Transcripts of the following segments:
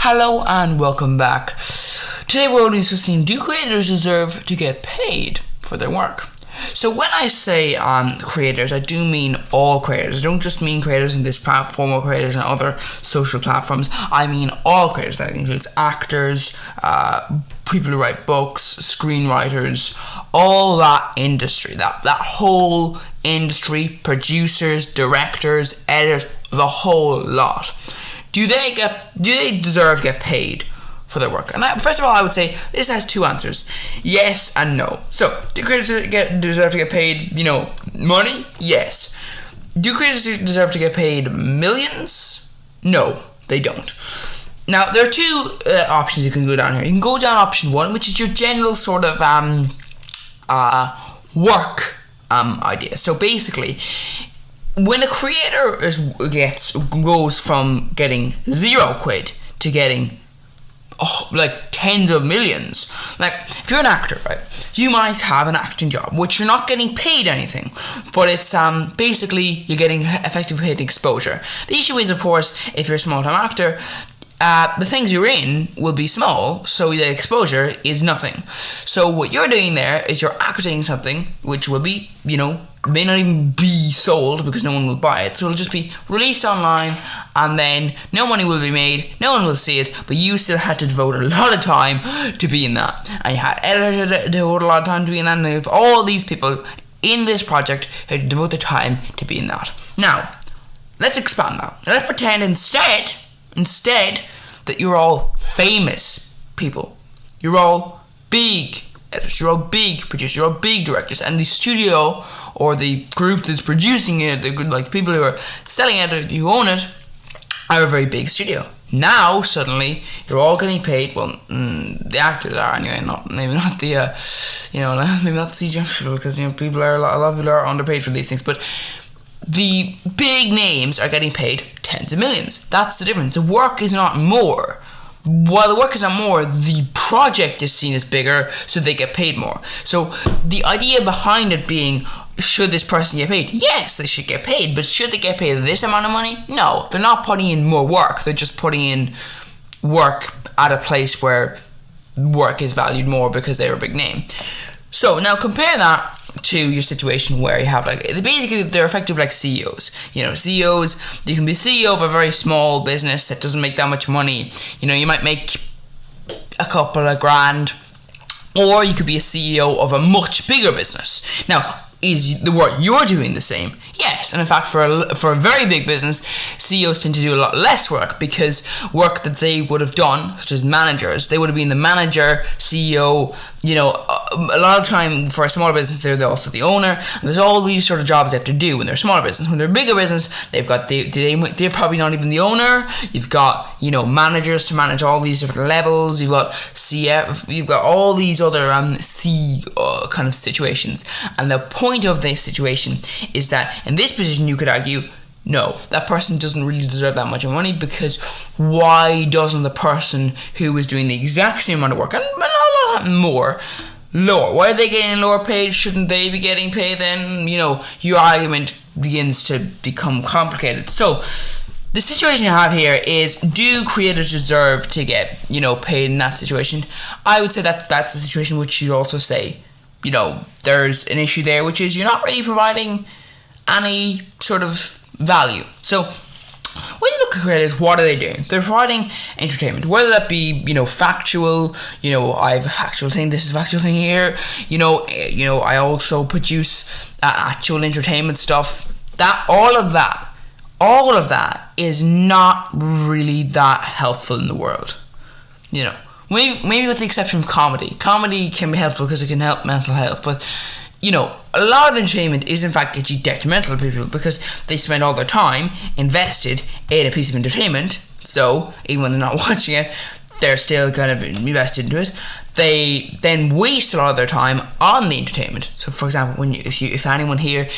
Hello and welcome back. Today we're only discussing, do creators deserve to get paid for their work? So when I say creators, I do mean all creators. I don't just mean creators in this platform or creators on other social platforms. I mean all creators. That includes actors, people who write books, screenwriters, all that industry, that whole industry, producers, directors, editors, the whole lot. Do they deserve to get paid for their work? And first of all, I would say this has two answers: yes and no. So, do creators deserve to get paid, money? Yes. Do creators deserve to get paid millions? No, they don't. Now, there are two options you can go down here. You can go down option one, which is your general sort of work idea. So basically, when a creator goes from getting £0 to getting tens of millions, like if you're an actor, right, you might have an acting job which you're not getting paid anything, but it's basically you're getting effective paid exposure. The issue is, of course, if you're a small-time actor, the things you're in will be small, so the exposure is nothing. So what you're doing there is you're acting something which will be, may not even be sold because no one will buy it. So it'll just be released online, and then no money will be made, no one will see it, but you still had to devote a lot of time to be in that. And you had editors to devote a lot of time to be in that, and there's all these people in this project who had to devote their time to be in that. Now, let's expand that. Let's pretend instead that you're all famous people. You're all big editors, you're all big producers, you're all big directors, and the studio or the group that's producing it, the people who are selling it, who own it, are a very big studio. Now suddenly you're all getting paid. Well, the actors are anyway. Maybe not the CGI people, because a lot of people are underpaid for these things, but the big names are getting paid tens of millions. That's the difference. The work is not more. While the work is not more, the project is seen as bigger, so they get paid more. So the idea behind it being, should this person get paid? Yes, they should get paid, but should they get paid this amount of money? No, they're not putting in more work. They're just putting in work at a place where work is valued more because they're a big name. So now compare that to your situation where you have they're effective like CEOs. CEOs, you can be CEO of a very small business that doesn't make that much money. You might make a couple of grand, or you could be a CEO of a much bigger business. Now, is the work you're doing the same? Yes, and in fact, for a very big business, CEOs tend to do a lot less work, because work that they would have done, such as managers, they would have been the manager, CEO. A lot of the time for a smaller business, they're also the owner, and there's all these sort of jobs they have to do when they're a smaller business. When they're a bigger business, they've got they're probably not even the owner. You've got managers to manage all these different levels. You've got CF. You've got all these other kind of situations. And the point of this situation is that in this position, you could argue, no, that person doesn't really deserve that much money, because why doesn't the person who is doing the exact same amount of work, and a lot more, lower, why are they getting lower paid? Shouldn't they be getting paid then? Your argument begins to become complicated. So the situation you have here is, do creators deserve to get paid in that situation? I would say that's a situation which you'd also say there's an issue there, which is you're not really providing any sort of value. So when you look at creators, what are they doing? They're providing entertainment, whether that be factual. I have a factual thing. This is a factual thing here. I also produce actual entertainment stuff. All of that is not really that helpful in the world. Maybe with the exception of comedy. Comedy can be helpful because it can help mental health, but a lot of entertainment is in fact actually detrimental to people, because they spend all their time invested in a piece of entertainment. So even when they're not watching it, they're still kind of invested into it. They then waste a lot of their time on the entertainment. So for example, if anyone here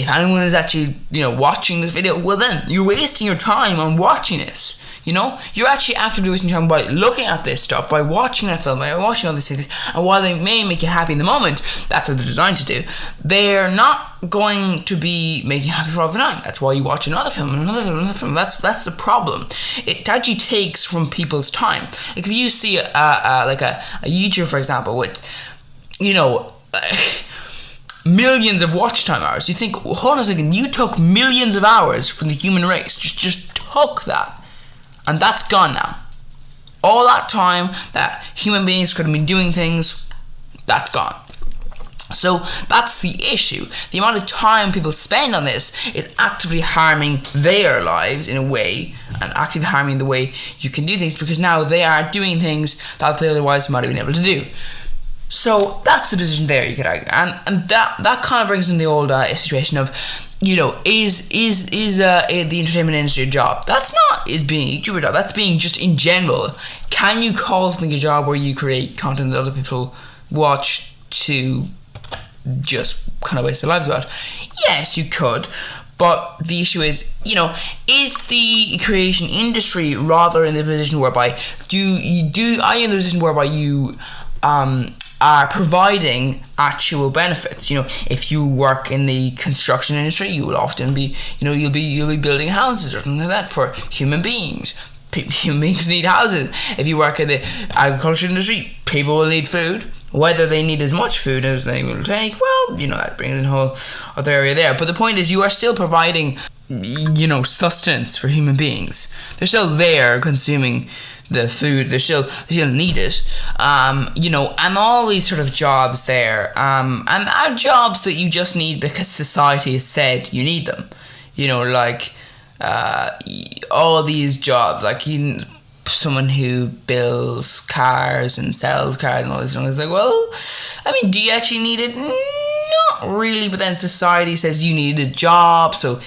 if anyone is actually, watching this video, well then, you're wasting your time on watching this. You're actually actively wasting time by looking at this stuff, by watching that film, by watching all these things. And while they may make you happy in the moment, that's what they're designed to do, they're not going to be making you happy for all the time. That's why you watch another film and another film and another film. That's the problem. It actually takes from people's time. Like if you see a YouTuber, for example, with millions of watch time hours, you think, hold on a second, you took millions of hours from the human race. Just took that. And that's gone now. All that time that human beings could have been doing things, that's gone. So that's the issue. The amount of time people spend on this is actively harming their lives in a way, and actively harming the way you can do things, because now they are doing things that they otherwise might have been able to do. So that's the position there, you could argue, and that kind of brings in the old situation of, is the entertainment industry a job? That's not is being a YouTuber job. That's being just in general. Can you call something a job where you create content that other people watch to just kind of waste their lives about? Yes, you could. But the issue is, is the creation industry rather in the position whereby are you in the position whereby you are providing actual benefits? If you work in the construction industry, you will often be, you'll be building houses or something like that for human beings. Human beings need houses. If you work in the agriculture industry, people will need food. Whether they need as much food as they will take, well, that brings in a whole other area there. But the point is, you are still providing, sustenance for human beings. They're still there consuming the food. They still need it, and all these sort of jobs there, and jobs that you just need because society has said you need them, all these jobs, like someone who builds cars and sells cars and all this, and it's like, well, do you actually need it? Not really, but then society says you need a job, so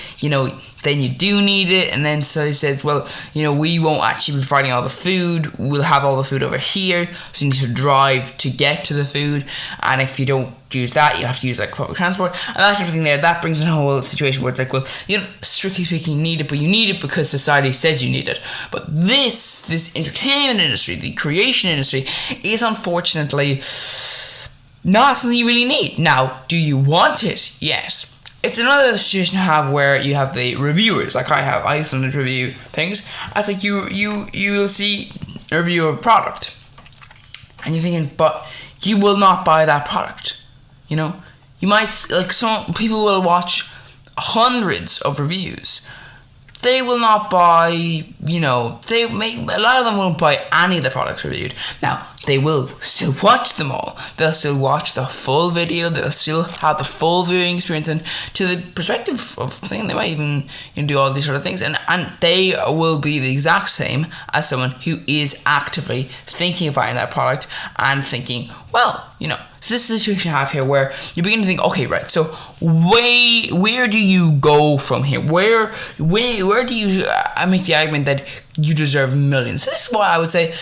then you do need it, and then society says, well, we won't actually be providing all the food, we'll have all the food over here, so you need to drive to get to the food, and if you don't use that, you have to use public transport, and that type of thing there. That brings in a whole situation where it's like, well, strictly speaking, you need it, but you need it because society says you need it. But this entertainment industry, the creation industry, is unfortunately not something you really need. Now, do you want it? Yes. It's another situation to have where you have the reviewers, like I have. I used to review things. It's like you'll see a review of a product, and you're thinking, but you will not buy that product. You might, some people will watch hundreds of reviews. They will not buy, a lot of them won't buy any of the products reviewed. Now, they will still watch them all. They'll still watch the full video. They'll still have the full viewing experience, and to the perspective of thing, they might even do all these sort of things. And they will be the exact same as someone who is actively thinking of buying that product and thinking, well, so this is the situation I have here where you begin to think, okay, right, so where do you go from here? Where do you make the argument that you deserve millions? So this is why I would say,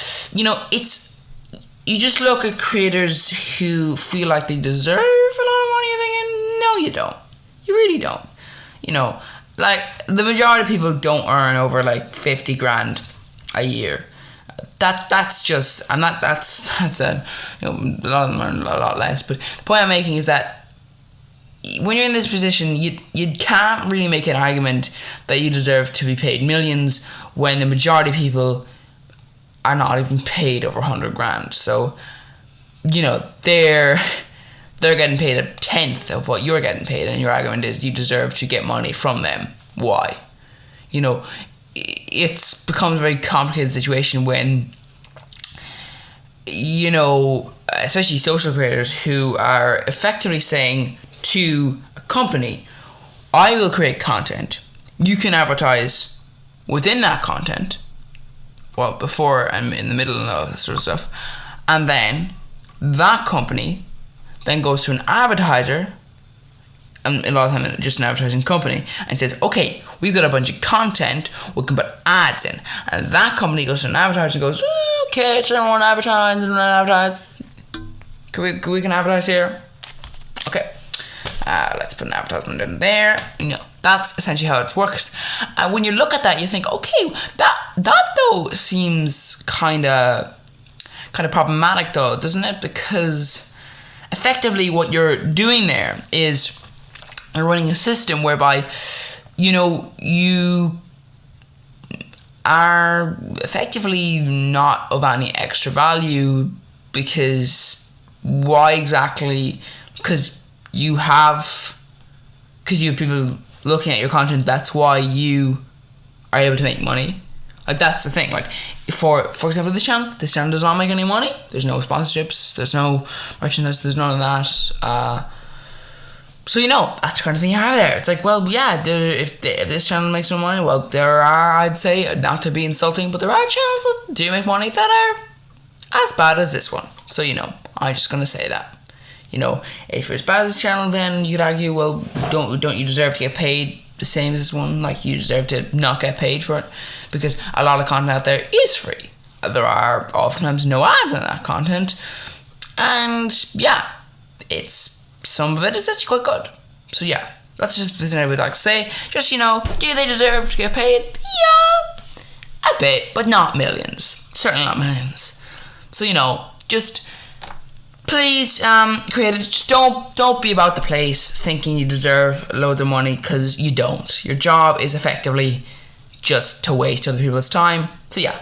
you just look at creators who feel like they deserve a lot of money, you're thinking, no, you don't. You really don't. The majority of people don't earn over 50 grand a year. That's just, and that's a lot of them earn a lot less. But the point I'm making is that when you're in this position, you can't really make an argument that you deserve to be paid millions when the majority of people are not even paid over 100 grand. So, they're getting paid a tenth of what you're getting paid, and your argument is you deserve to get money from them. Why? It's becomes a very complicated situation when, especially social creators who are effectively saying to a company, I will create content, you can advertise within that content, well, before and in the middle and all that sort of stuff, and then that company then goes to an advertiser, and a lot of time just an advertising company, and says, okay, we've got a bunch of content, we can put ads in. And that company goes to an advertiser and goes, okay, so I want to advertise, we can advertise here. Okay. Let's put an advertisement in there. That's essentially how it works. And when you look at that, you think, okay, that though seems kind of problematic though, doesn't it? Because effectively what you're doing there is you're running a system whereby you are effectively not of any extra value. Because why exactly? Because you have people looking at your content. That's why you are able to make money. Like, that's the thing. Like, for example, this channel does not make any money. There's no sponsorships, there's no merchandise, there's none of that. So that's the kind of thing you have there. It's like, well, yeah, if this channel makes no money, well, there are, I'd say, not to be insulting, but there are channels that do make money that are as bad as this one. So I'm just gonna say that. If you're as bad as this channel, then you could argue, well, don't you deserve to get paid the same as this one? Like, you deserve to not get paid for it, because a lot of content out there is free. There are oftentimes no ads in that content, and it's some of it is actually quite good. So that's just something I would like to say. Just do they deserve to get paid? Yeah, a bit, but not millions. Certainly not millions. So just please, creators, just don't be about the place thinking you deserve loads of money, because you don't. Your job is effectively just to waste other people's time. So yeah.